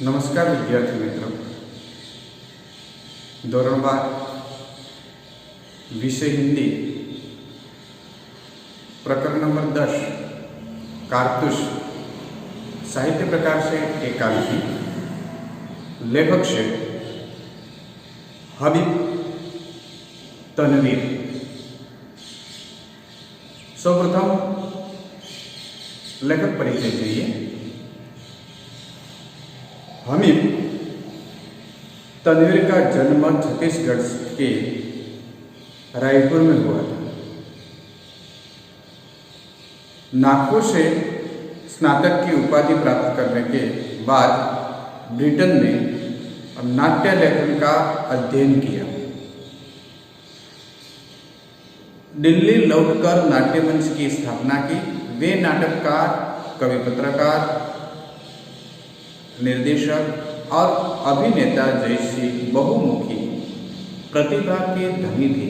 नमस्कार विद्यार्थी मित्रों, धोरण 12 विषय हिंदी प्रकरण नंबर 10 कारतूस साहित्य प्रकार से एकांकी। लेखक से हबीब तनवीर। सर्वप्रथम लेखक परिचय चाहिए। हबीब तनवीर का जन्म छत्तीसगढ़ के रायपुर में हुआ था। नागपुर से स्नातक की उपाधि प्राप्त करने के बाद ब्रिटेन में नाट्य लेखन का अध्ययन किया। दिल्ली लौटकर नाट्य मंच की स्थापना की। वे नाटककार, कवि, पत्रकार, निर्देशक और अभिनेता जैसी बहुमुखी प्रतिभा के धनी थे,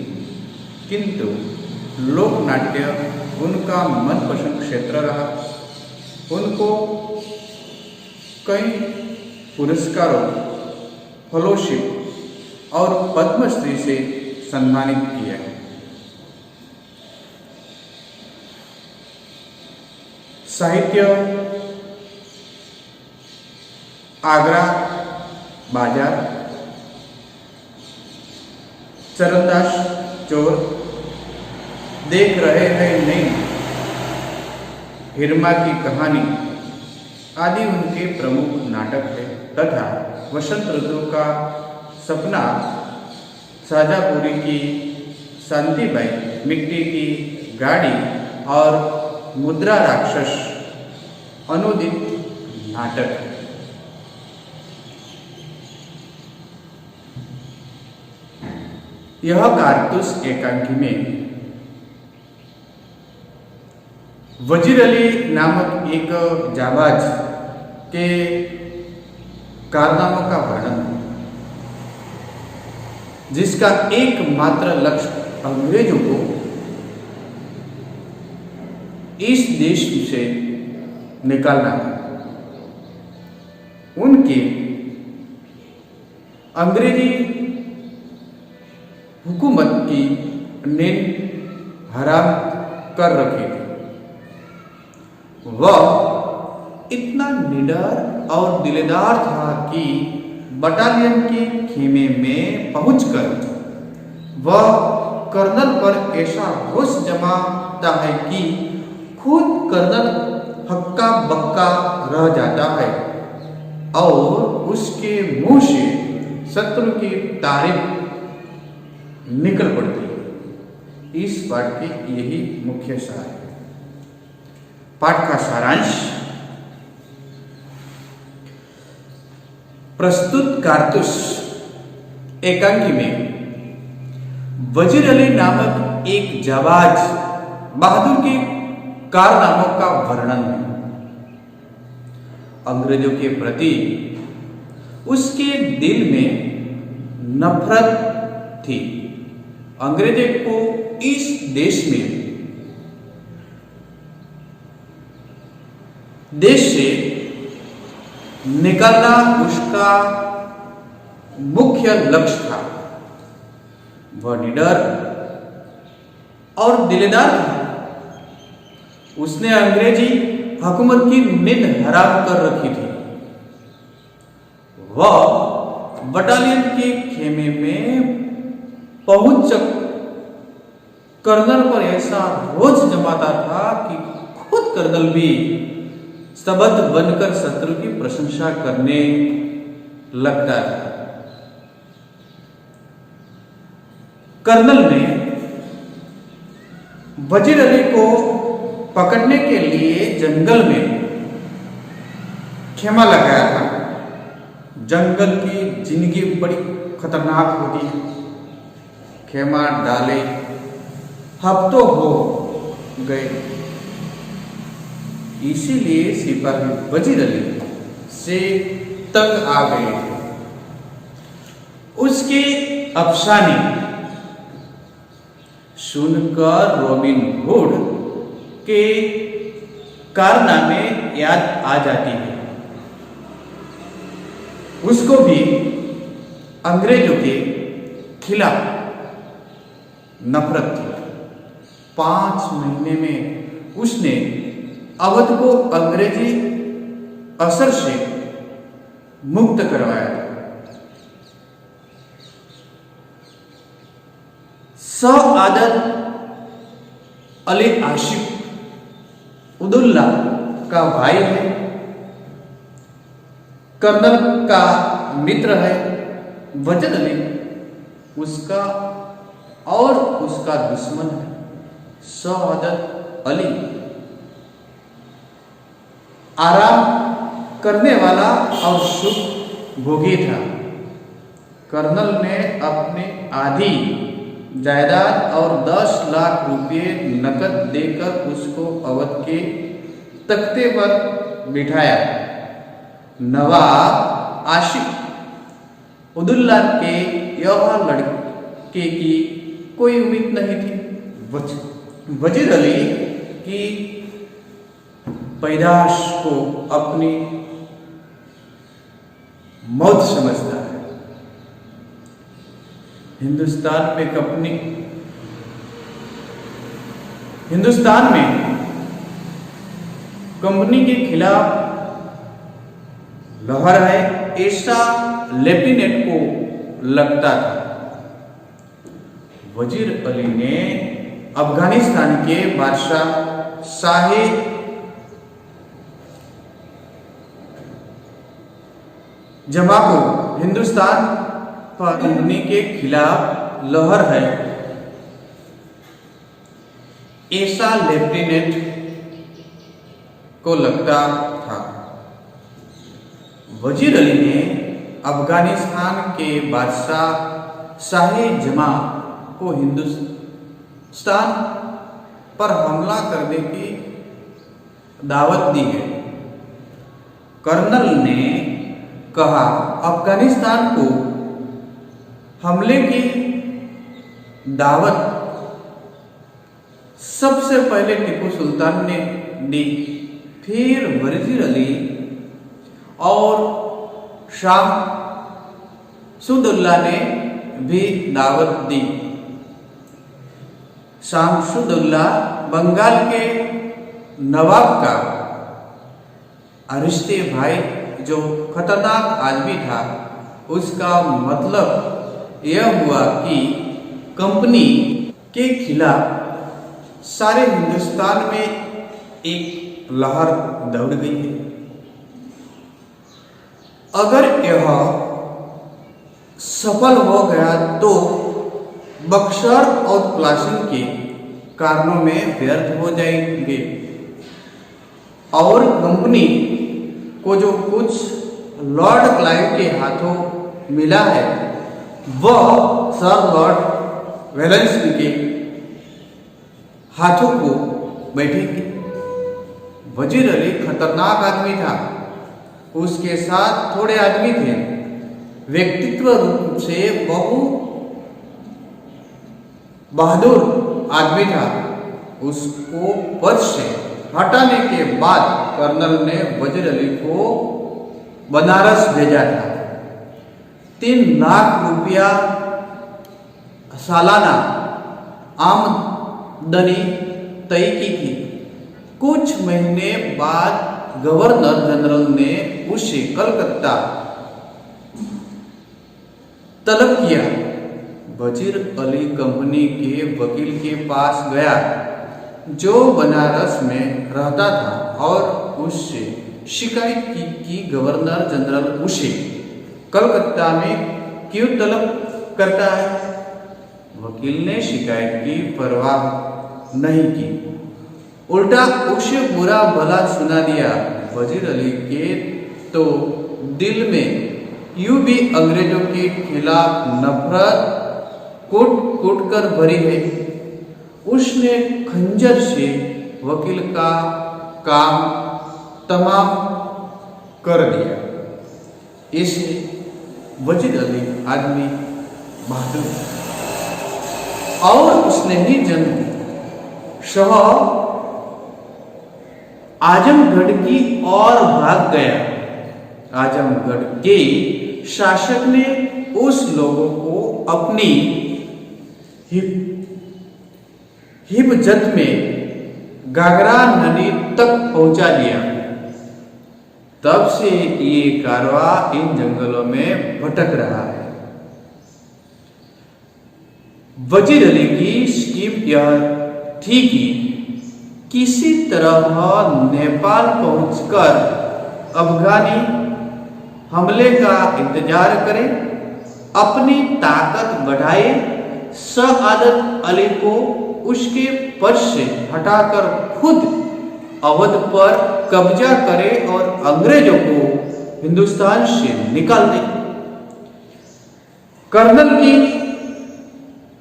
किंतु लोक नाट्य उनका मनपसंद क्षेत्र रहा। उनको कई पुरस्कारों, फेलोशिप और पद्मश्री से सम्मानित किया है। साहित्य आगरा बाजार, चरणदास चोर, देख रहे हैं नहीं, हिरमा की कहानी आदि उनके प्रमुख नाटक थे तथा वसंत ऋतु का सपना, शाजापुरी की शांतिबाई, मिट्टी की गाड़ी और मुद्रा राक्षस अनुदित नाटक। यह कारतूस एकांकी में वजीर अली नामक एक जाबाज के कारनामों का वर्णन है, जिसका एकमात्र लक्ष्य अंग्रेजों को इस देश से निकालना है। उनके अंग्रेजी हुकूमत की नींद हराम कर रखी थी। वह इतना निडर और दिलेदार था कि बटालियन के खेमे में पहुंचकर वह कर्नल पर ऐसा रोष जमाता है कि खुद कर्नल हक्का बक्का रह जाता है और उसके मुंह से शत्रु की तारीफ निकल पड़ती है। इस पाठ के यही मुख्य सार है। पाठ का सारांश। प्रस्तुत कारतूस एकांकी में वजीर अली नामक एक जाबाज बहादुर के कारनामों का वर्णन है। अंग्रेजों के प्रति उसके दिल में नफरत थी। अंग्रेजों को इस देश से निकालना उसका मुख्य लक्ष्य था। वह निडर और दिलेदार था। उसने अंग्रेजी हुकूमत की नींद हराम कर रखी थी। वह बटालियन के खेमे में पहुंच कर्नल पर ऐसा रोष जमाता था कि खुद कर्नल भी स्तब्ध बनकर शत्रु की प्रशंसा करने लगता था। कर्नल ने वजीर अली को पकड़ने के लिए जंगल में खेमा लगाया था। जंगल की जिंदगी बड़ी खतरनाक होती है। खेमा डाले हफ्तों हो गए, इसीलिए सिपाही वजीर अली से तंग आ गए थे। उसके अफसाने सुनकर रॉबिन हुड के कारनामे याद आ जाती है। उसको भी अंग्रेजों के खिलाफ नफरत थी। 5 महीने में उसने अवध को अंग्रेजी असर से मुक्त करवाया। सआदत अली आशिफ उदुल्ला का भाई है, कर्नल का मित्र है। वजद अली उसका और उसका दुश्मन है। सआदत अली आराम करने वाला और सुख भोगी था। कर्नल ने अपनी आधी जायदाद और 10 लाख रुपए नकद देकर उसको अवध के तख्ते पर बिठाया। नवाब आशिफ उदुल्ला के यह लड़के की कोई उम्मीद नहीं थी। वजीर अली की पैदाश को अपनी मौत समझता है। हिंदुस्तान में कंपनी के खिलाफ लहर है, ऐसा लेफ्टिनेंट को लगता था। वजीर अली ने अफगानिस्तान के बादशाह शाही जमा को हिंदुस्तान पर कंपनी के खिलाफ लहर है, ऐसा लेफ्टिनेंट को लगता था। वजीर अली ने अफगानिस्तान के बादशाह शाही जमा को हिंदुस्तान पर हमला करने की दावत दी है। कर्नल ने कहा, अफगानिस्तान को हमले की दावत सबसे पहले टीपू सुल्तान ने दी, फिर वजीर अली और शामसुदुल्ला ने भी दावत दी। शामसुदुल्ला बंगाल के नवाब का अरिश्ते भाई जो खतरनाक आदमी था। उसका मतलब यह हुआ कि कंपनी के खिलाफ सारे हिंदुस्तान में एक लहर दौड़ गई है। अगर यह सफल हो गया तो बक्सर और प्लासी के कारणों में व्यर्थ हो जाएंगे और कंपनी को जो कुछ लॉर्ड क्लाइव के हाथों मिला है वह सर लॉर्ड वेलेस्ली के हाथों को बैठेंगे। वजीर अली खतरनाक आदमी था, उसके साथ थोड़े आदमी थे। व्यक्तित्व रूप से बहु बहादुर आदमी था। उसको पद से हटाने के बाद कर्नल ने वजीर अली को बनारस भेजा था। 3 लाख रुपया सालाना आमदनी तय की थी। कुछ महीने बाद गवर्नर जनरल ने उसे कलकत्ता तलब किया। वजीर अली कंपनी के वकील के पास गया जो बनारस में रहता था और उससे शिकायत की कि गवर्नर जनरल उसे कलकत्ता में क्यों तलब करता है। वकील ने शिकायत की परवाह नहीं की, उल्टा उसे बुरा भला सुना दिया। वजीर अली के तो दिल में यूं भी अंग्रेजों के खिलाफ नफरत कूट कूट कर भरी है। उसने खंजर से वकील का काम तमाम कर दिया। इसे वजीर अली आदमी बहादुर और उसने ही जन्म शह आजमगढ़ की ओर भाग गया। आजमगढ़ के शासक ने उस लोगों को अपनी हिफजत में गागरा नदी तक पहुंचा दिया। तब से ये कारवा इन जंगलों में भटक रहा है। वजीर अली की स्कीम यह थी कि किसी तरह नेपाल पहुंचकर अफगानी हमले का इंतजार करे, अपनी ताकत बढ़ाए, सआदत अली को उसके पद से हटाकर खुद अवध पर कब्जा करे और अंग्रेजों को हिंदुस्तान से निकाल दे। कर्नल की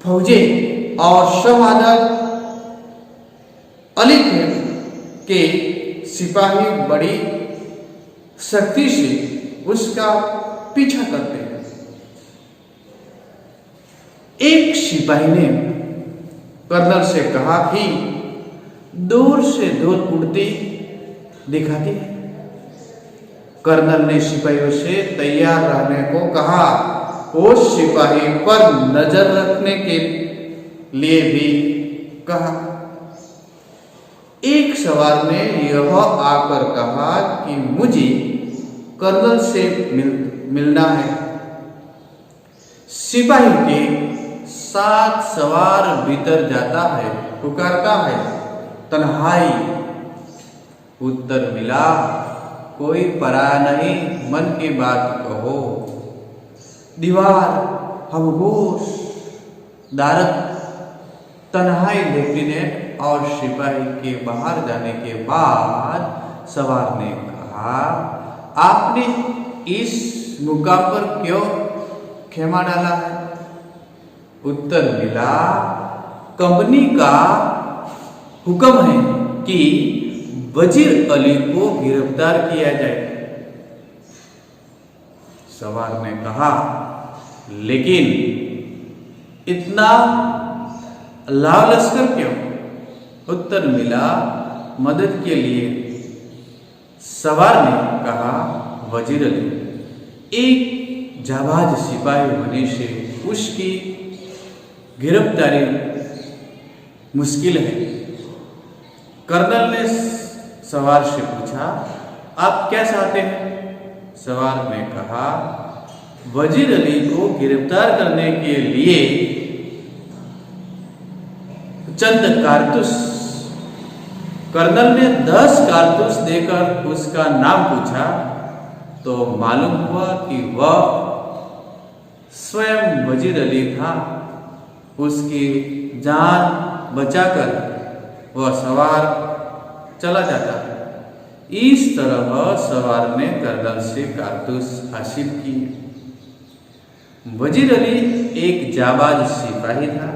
फौजें और सआदत अली के सिपाही बड़ी सख्ती से उसका पीछा करते हैं। एक सिपाही ने कर्नल से कहा कि दूर से दूर उड़ती दिखाती है। कर्नल ने सिपाहियों से तैयार रहने को कहा। वो सिपाही पर नजर रखने के लिए भी कहा। एक सवार ने यह आकर कहा कि मुझे कर्नल से मिलना है। सिपाही के साथ सवार भीतर जाता है, पुकारता है, तन्हाई। उत्तर मिला, कोई पराया नहीं, मन की बात कहो। दीवार, खामोश, दारद, तन्हाई लेफ्टिनेंट और सिपाही के बाहर जाने के बाद सवार ने कहा, आपने इस मुकाम पर क्यों खेमा डाला है? उत्तर मिला, कंपनी का हुक्म है कि वजीर अली को गिरफ्तार किया जाए। सवार ने कहा, लेकिन इतना लाव लश्कर क्यों? उत्तर मिला, मदद के लिए। सवार ने कहा, वजीर अली एक जाबाज सिपाही होने से उसकी गिरफ्तारी मुश्किल है। कर्नल ने सवार से पूछा, आप क्या चाहते हैं? सवार ने कहा, वजीर अली को गिरफ्तार करने के लिए चंद कारतूस। कर्नल ने 10 कारतूस देकर उसका नाम पूछा तो मालूम हुआ कि वह स्वयं वजीर अली था। उसकी जान बचाकर वह सवार चला जाता। इस तरह सवार ने कर्नल से कारतूस हासिल की। वजीर अली एक जाबाज सिपाही था।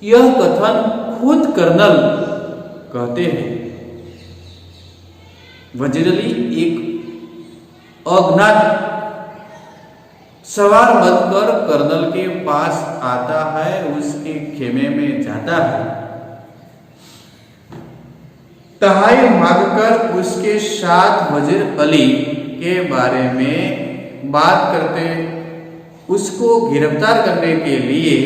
यह कथन खुद कर्नल कहते हैं। वजीर अली एक अज्ञात सवार बनकर कर्नल के पास आता है, उसके खेमे में जाता है, तहाई मांगकर उसके साथ वजीर अली के बारे में बात करते, उसको गिरफ्तार करने के लिए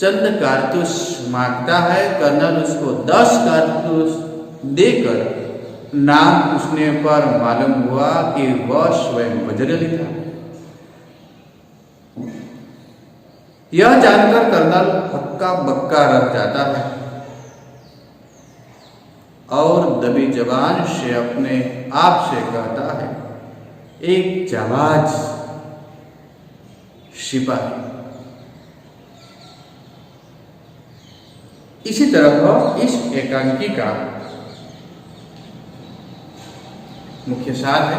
चंद कारतूस मांगता है। कर्नल उसको 10 कारतूस देकर नाम पूछने पर मालूम हुआ कि वह स्वयं वजीर अली था। यह जानकर कर्नल हक्का बक्का रह जाता है और दबी जबान से अपने आप से कहता है, एक जाबाज सिपाही। इसी तरह इस एकांकी का मुख्य सार है